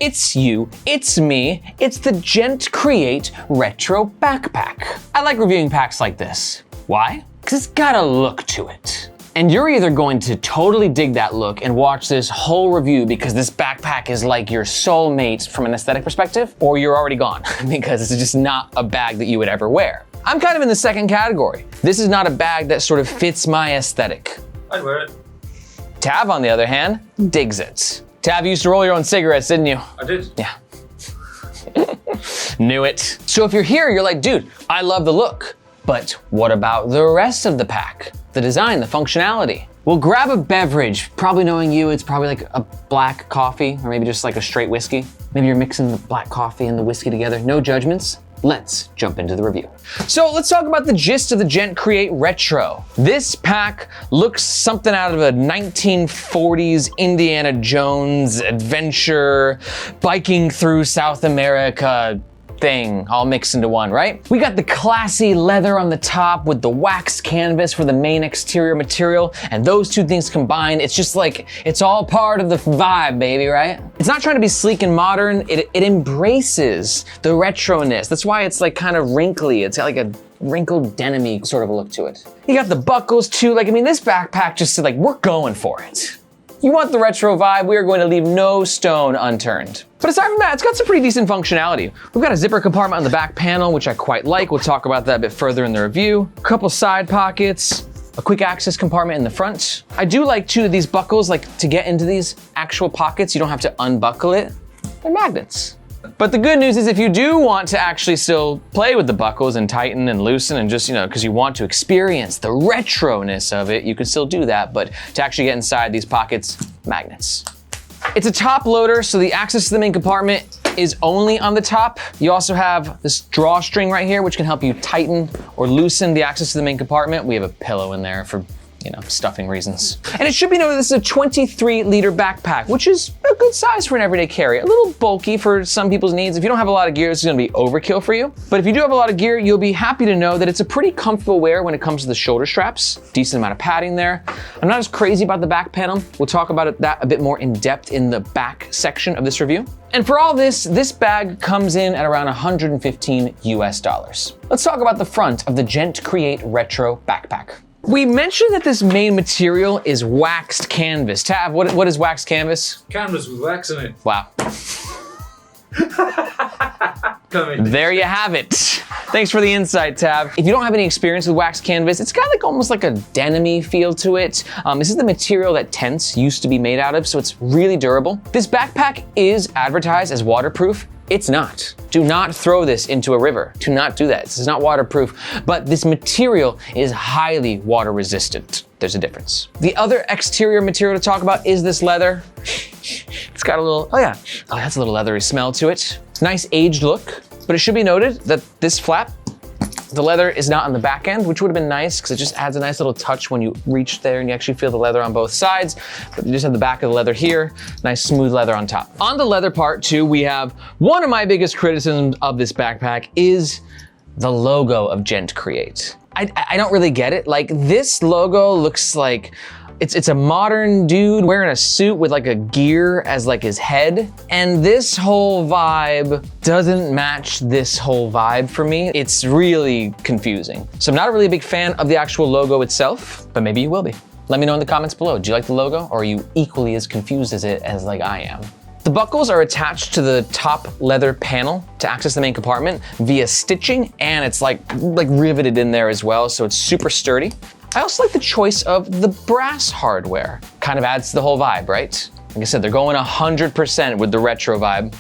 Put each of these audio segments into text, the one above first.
It's you, it's me, it's the Gentcreate Retro Backpack. I like reviewing packs like this. Why? Because it's got a look to it. And you're either going to totally dig that look and watch this whole review because this backpack is like your soulmate from an aesthetic perspective, or you're already gone because it's just not a bag that you would ever wear. I'm kind of in the second category. This is not a bag that sort of fits my aesthetic. I'd wear it. Tav, on the other hand, digs it. Tav, you used to roll your own cigarettes, didn't you? I did. Yeah. Knew it. So if you're here, you're like, dude, I love the look, but what about the rest of the pack? The design, the functionality. Well, grab a beverage. Probably knowing you, it's probably like a black coffee or maybe just like a straight whiskey. Maybe you're mixing the black coffee and the whiskey together. No judgments. Let's jump into the review. So let's talk about the gist of the Gentcreate Retro. This pack looks something out of a 1940s Indiana Jones adventure, biking through South America thing all mixed into one, right? We got the classy leather on the top with the wax canvas for the main exterior material, and those two things combined, it's just like, it's all part of the vibe, baby, right? It's not trying to be sleek and modern, it embraces the retroness. That's why it's like kind of wrinkly. It's got like a wrinkled denim-y sort of a look to it. You got the buckles too. Like, I mean, this backpack just said like, we're going for it. You want the retro vibe, we are going to leave no stone unturned. But aside from that, it's got some pretty decent functionality. We've got a zipper compartment on the back panel, which I quite like. We'll talk about that a bit further in the review. A couple side pockets, a quick access compartment in the front. I do like too these buckles, like to get into these actual pockets, you don't have to unbuckle it. They're magnets. But the good news is if you do want to actually still play with the buckles and tighten and loosen and just, because you want to experience the retroness of it, you can still do that. But to actually get inside these pockets, magnets. It's a top loader, so the access to the main compartment is only on the top. You also have this drawstring right here, which can help you tighten or loosen the access to the main compartment. We have a pillow in there for stuffing reasons. And it should be noted this is a 23-liter backpack, which is a good size for an everyday carry. A little bulky for some people's needs. If you don't have a lot of gear, this is gonna be overkill for you. But if you do have a lot of gear, you'll be happy to know that it's a pretty comfortable wear when it comes to the shoulder straps. Decent amount of padding there. I'm not as crazy about the back panel. We'll talk about that a bit more in depth in the back section of this review. And for all this bag comes in at around $115 US. Let's talk about the front of the Gentcreate Retro Backpack. We mentioned that this main material is waxed canvas. Tav, what is waxed canvas? Canvas with wax in it. Wow. There you have it. Thanks for the insight, Tav. If you don't have any experience with waxed canvas, it's got like almost like a denim-y feel to it. This is the material that tents used to be made out of, so it's really durable. This backpack is advertised as waterproof. It's not. Do not throw this into a river. Do not do that. This is not waterproof, but this material is highly water resistant. There's a difference. The other exterior material to talk about is this leather. It's got a little, that's a little leathery smell to it. It's a nice aged look, but it should be noted that this flap, the leather is not on the back end, which would have been nice because it just adds a nice little touch when you reach there and you actually feel the leather on both sides. But you just have the back of the leather here, nice smooth leather on top. On the leather part too, we have one of my biggest criticisms of this backpack is the logo of Gentcreate. I don't really get it. Like, this logo looks like it's a modern dude wearing a suit with like a gear as like his head. And this whole vibe doesn't match this whole vibe for me. It's really confusing. So I'm not a really big fan of the actual logo itself, but maybe you will be. Let me know in the comments below. Do you like the logo, or are you equally as confused as like I am? The buckles are attached to the top leather panel to access the main compartment via stitching, and it's like riveted in there as well, so it's super sturdy. I also like the choice of the brass hardware. Kind of adds to the whole vibe, right? Like I said, they're going 100% with the retro vibe,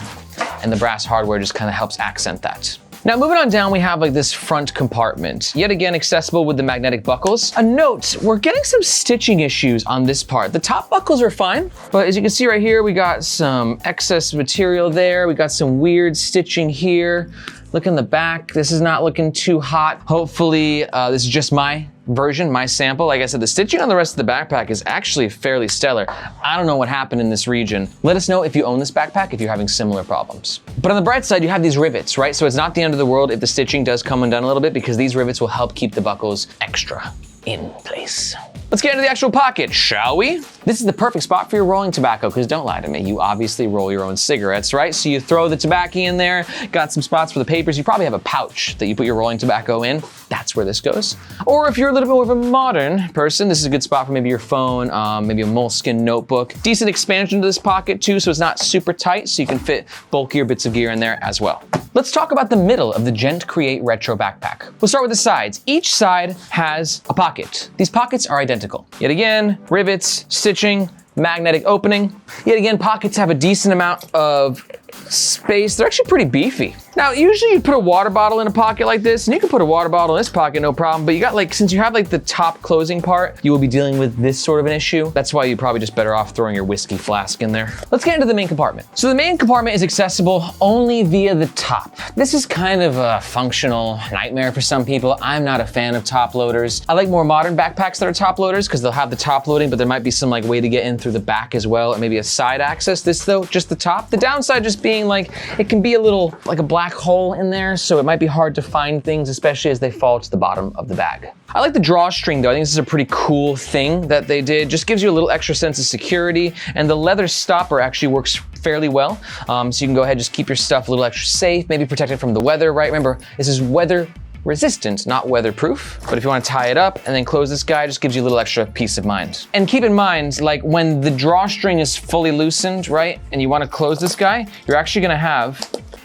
and the brass hardware just kind of helps accent that. Now moving on down, we have like this front compartment. Yet again, accessible with the magnetic buckles. A note, we're getting some stitching issues on this part. The top buckles are fine, but as you can see right here, we got some excess material there. We got some weird stitching here. Look in the back, this is not looking too hot. Hopefully, this is just my version, my sample. Like I said, the stitching on the rest of the backpack is actually fairly stellar. I don't know what happened in this region. Let us know if you own this backpack, if you're having similar problems. But on the bright side, you have these rivets, right? So it's not the end of the world if the stitching does come undone a little bit, because these rivets will help keep the buckles extra in place. Let's get into the actual pocket, shall we? This is the perfect spot for your rolling tobacco, because don't lie to me, you obviously roll your own cigarettes, right? So you throw the tobacco in there, got some spots for the papers. You probably have a pouch that you put your rolling tobacco in. That's where this goes. Or if you're a little bit more of a modern person, this is a good spot for maybe your phone, maybe a moleskin notebook. Decent expansion to this pocket too, so it's not super tight, so you can fit bulkier bits of gear in there as well. Let's talk about the middle of the Gentcreate Retro Backpack. We'll start with the sides. Each side has a pocket. These pockets are identical. Yet again, rivets, stitching, magnetic opening. Yet again, pockets have a decent amount of space. They're actually pretty beefy. Now, usually you put a water bottle in a pocket like this, and you can put a water bottle in this pocket, no problem, but you got since you have the top closing part, you will be dealing with this sort of an issue. That's why you're probably just better off throwing your whiskey flask in there. Let's get into the main compartment. So the main compartment is accessible only via the top. This is kind of a functional nightmare for some people. I'm not a fan of top loaders. I like more modern backpacks that are top loaders because they'll have the top loading, but there might be some way to get in through the back as well, or maybe a side access. This though, just the top. The downside just being it can be a little like a black hole in there, so it might be hard to find things, especially as they fall to the bottom of the bag. I like the drawstring though. I think this is a pretty cool thing that they did. Just gives you a little extra sense of security, and the leather stopper actually works fairly well. So you can go ahead and just keep your stuff a little extra safe, maybe protect it from the weather, right? Remember, this is weather resistant, not weatherproof. But if you want to tie it up and then close this guy, it just gives you a little extra peace of mind. And keep in mind, when the drawstring is fully loosened, right, and you want to close this guy, you're actually going to have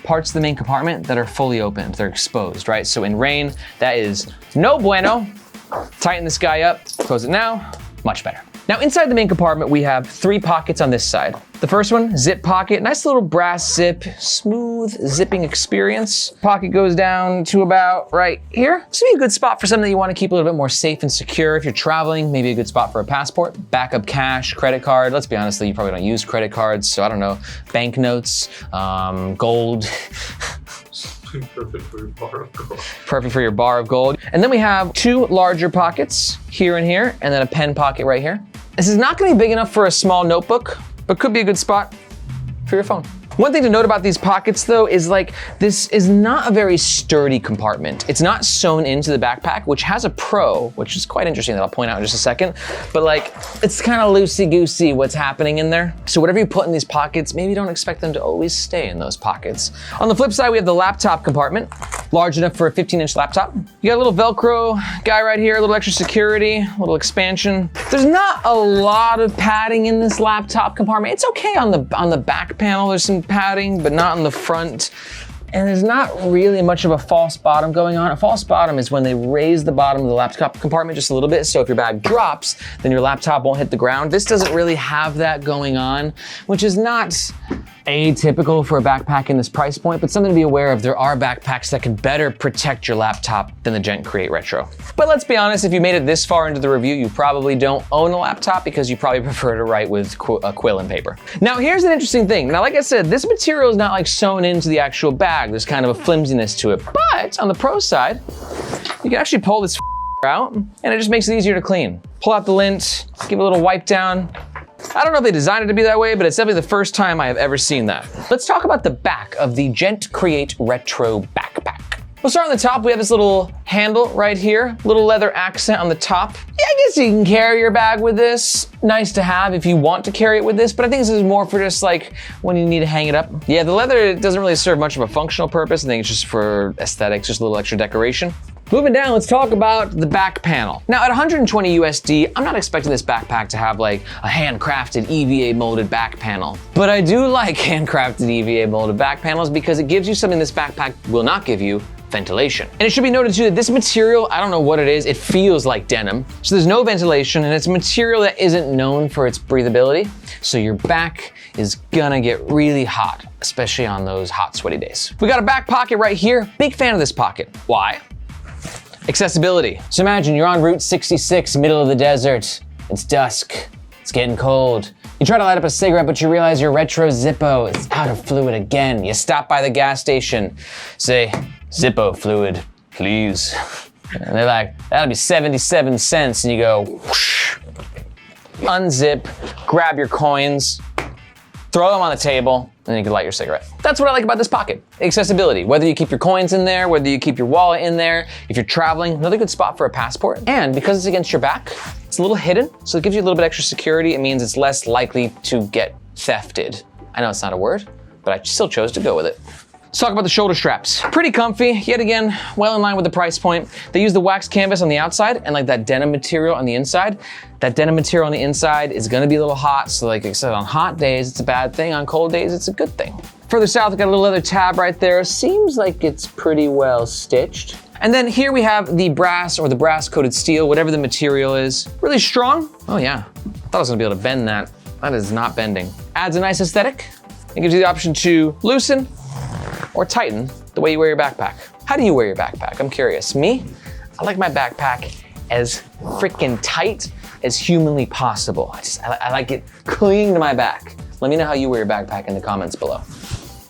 parts of the main compartment that are fully opened. They're exposed, right? So in rain, that is no bueno. Tighten this guy up, close it now, much better. Now inside the main compartment, we have 3 pockets on this side. The first one, zip pocket, nice little brass zip, smooth zipping experience. Pocket goes down to about right here. This would be a good spot for something that you want to keep a little bit more safe and secure. If you're traveling, maybe a good spot for a passport, backup cash, credit card. Let's be honest, you probably don't use credit cards, so I don't know, banknotes, gold. Perfect for your bar of gold. Perfect for your bar of gold. And then we have 2 larger pockets here and here, and then a pen pocket right here. This is not gonna be big enough for a small notebook, but could be a good spot for your phone. One thing to note about these pockets though is this is not a very sturdy compartment. It's not sewn into the backpack, which has a pro, which is quite interesting that I'll point out in just a second, but it's kind of loosey-goosey what's happening in there. So whatever you put in these pockets, maybe don't expect them to always stay in those pockets. On the flip side, we have the laptop compartment, large enough for a 15-inch laptop. You got a little Velcro guy right here, a little extra security, a little expansion. There's not a lot of padding in this laptop compartment. It's okay on the back panel. There's some padding, but not on the front. And there's not really much of a false bottom going on. A false bottom is when they raise the bottom of the laptop compartment just a little bit, so if your bag drops, then your laptop won't hit the ground. This doesn't really have that going on, which is not atypical for a backpack in this price point, but something to be aware of. There are backpacks that can better protect your laptop than the Gentcreate Retro. But let's be honest, if you made it this far into the review, you probably don't own a laptop because you probably prefer to write with a quill and paper. Now here's an interesting thing. Now like I said, this material is not sewn into the actual bag. There's kind of a flimsiness to it. But on the pro side, you can actually pull this out and it just makes it easier to clean. Pull out the lint, give it a little wipe down. I don't know if they designed it to be that way, but it's definitely the first time I have ever seen that. Let's talk about the back of the Gentcreate Retro Backpack. We'll start on the top. We have this little handle right here, little leather accent on the top. Yeah, I guess you can carry your bag with this. Nice to have if you want to carry it with this, but I think this is more for just when you need to hang it up. Yeah, the leather doesn't really serve much of a functional purpose. I think it's just for aesthetics, just a little extra decoration. Moving down, let's talk about the back panel. Now at 120 USD, I'm not expecting this backpack to have a handcrafted EVA molded back panel. But I do like handcrafted EVA molded back panels because it gives you something this backpack will not give you, ventilation. And it should be noted too that this material, I don't know what it is, it feels like denim. So there's no ventilation and it's a material that isn't known for its breathability. So your back is gonna get really hot, especially on those hot, sweaty days. We got a back pocket right here. Big fan of this pocket. Why? Accessibility. So imagine you're on Route 66, middle of the desert. It's dusk, it's getting cold. You try to light up a cigarette, but you realize your Retro Zippo is out of fluid again. You stop by the gas station, say, Zippo fluid, please. And they're like, that'll be 77 cents. And you go, whoosh, unzip, grab your coins, throw them on the table, and then you can light your cigarette. That's what I like about this pocket. Accessibility. Whether you keep your coins in there, whether you keep your wallet in there, if you're traveling, another good spot for a passport. And because it's against your back, It's a little hidden, so it gives you a little bit extra security. It means it's less likely to get thefted. I know it's not a word, but I still chose to go with it. Let's talk about the shoulder straps. Pretty comfy, yet again, well in line with the price point. They use the wax canvas on the outside and like that denim material on the inside. That denim material on the inside is gonna be a little hot, so like I said, on hot days, it's a bad thing. On cold days, it's a good thing. Further south, we got a little leather tab right there. Seems like it's pretty well stitched. And then here we have the brass or the brass coated steel, whatever the material is. Really strong. Oh yeah, I thought I was gonna be able to bend that. That is not bending. Adds a nice aesthetic. It gives you the option to loosen or tighten the way you wear your backpack. How do you wear your backpack? I'm curious. Me, I like my backpack as freaking tight as humanly possible. I like it clinging to my back. Let me know how you wear your backpack in the comments below.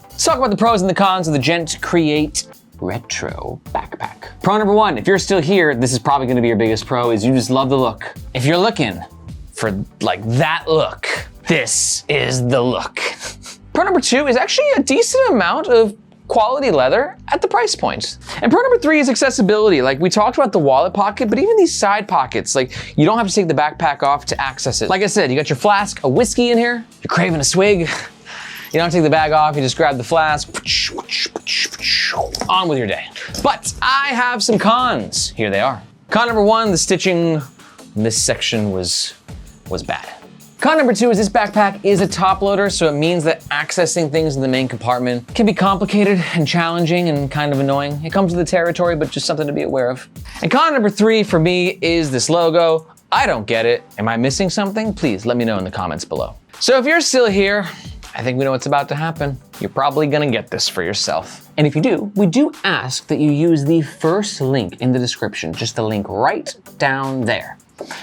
Let's talk about the pros and the cons of the Gentcreate Retro Backpack. Pro number one, if you're still here, this is probably gonna be your biggest pro, is you just love the look. If you're looking for like that look, this is the look. Pro number two is actually a decent amount of quality leather at the price point. And pro number three is accessibility. Like we talked about the wallet pocket, but even these side pockets, like you don't have to take the backpack off to access it. Like I said, you got your flask of whiskey in here, you're craving a swig. You don't take the bag off, you just grab the flask, on with your day. But I have some cons. Here they are. Con number one, the stitching in this section was bad. Con number two is this backpack is a top loader, so it means that accessing things in the main compartment can be complicated and challenging and kind of annoying. It comes with the territory, but just something to be aware of. And con number three for me is this logo. I don't get it. Am I missing something? Please let me know in the comments below. So if you're still here, I think we know what's about to happen. You're probably gonna get this for yourself. And if you do, we do ask that you use the first link in the description, just the link right down there.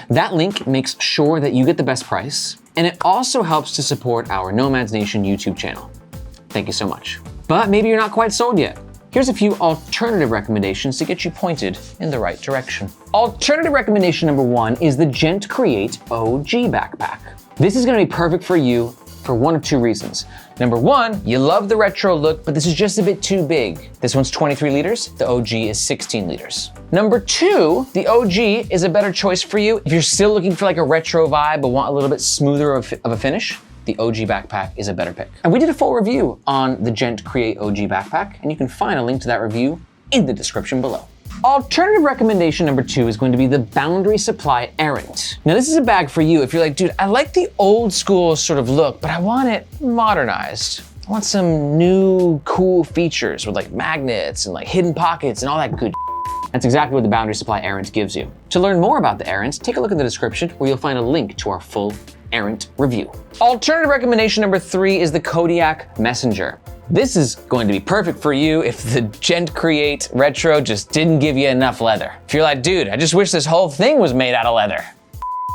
That link makes sure that you get the best price, and it also helps to support our Nomads Nation YouTube channel. Thank you so much. But maybe you're not quite sold yet. Here's a few alternative recommendations to get you pointed in the right direction. Alternative recommendation number one is the Gentcreate OG backpack. This is gonna be perfect for you for one of two reasons. Number one, you love the retro look, but this is just a bit too big. This one's 23 liters, the OG is 16 liters. Number two, the OG is a better choice for you if you're still looking for like a retro vibe but want a little bit smoother of a finish. The OG backpack is a better pick. And we did a full review on the Gentcreate OG backpack, and you can find a link to that review in the description below. Alternative recommendation number two is going to be the Boundary Supply Errant. Now this is a bag for you if you're like, dude, I like the old school sort of look, but I want it modernized. I want some new cool features with like magnets and like hidden pockets and all that good. That's exactly what the Boundary Supply Errant gives you. To learn more about the Errant, take a look in the description where you'll find a link to our full Errant review. Alternative recommendation number three is the Kodiak Messenger. This is going to be perfect for you if the Gentcreate Retro just didn't give you enough leather. If you're like, dude, I just wish this whole thing was made out of leather.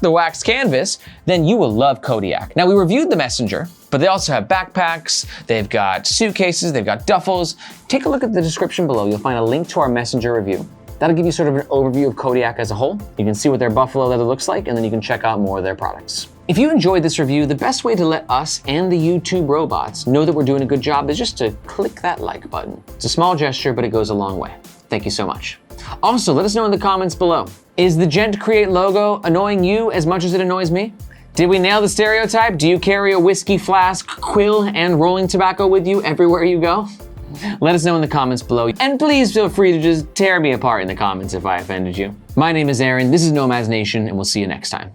The wax canvas, then you will love Kodiak. Now we reviewed the Messenger, but they also have backpacks, they've got suitcases, they've got duffels. Take a look at the description below. You'll find a link to our Messenger review. That'll give you sort of an overview of Kodiak as a whole. You can see what their buffalo leather looks like, and then you can check out more of their products. If you enjoyed this review, the best way to let us and the YouTube robots know that we're doing a good job is just to click that like button. It's a small gesture, but it goes a long way. Thank you so much. Also, let us know in the comments below. Is the Gentcreate logo annoying you as much as it annoys me? Did we nail the stereotype? Do you carry a whiskey flask, quill, and rolling tobacco with you everywhere you go? Let us know in the comments below. And please feel free to just tear me apart in the comments if I offended you. My name is Aaron, this is Nomads Nation, and we'll see you next time.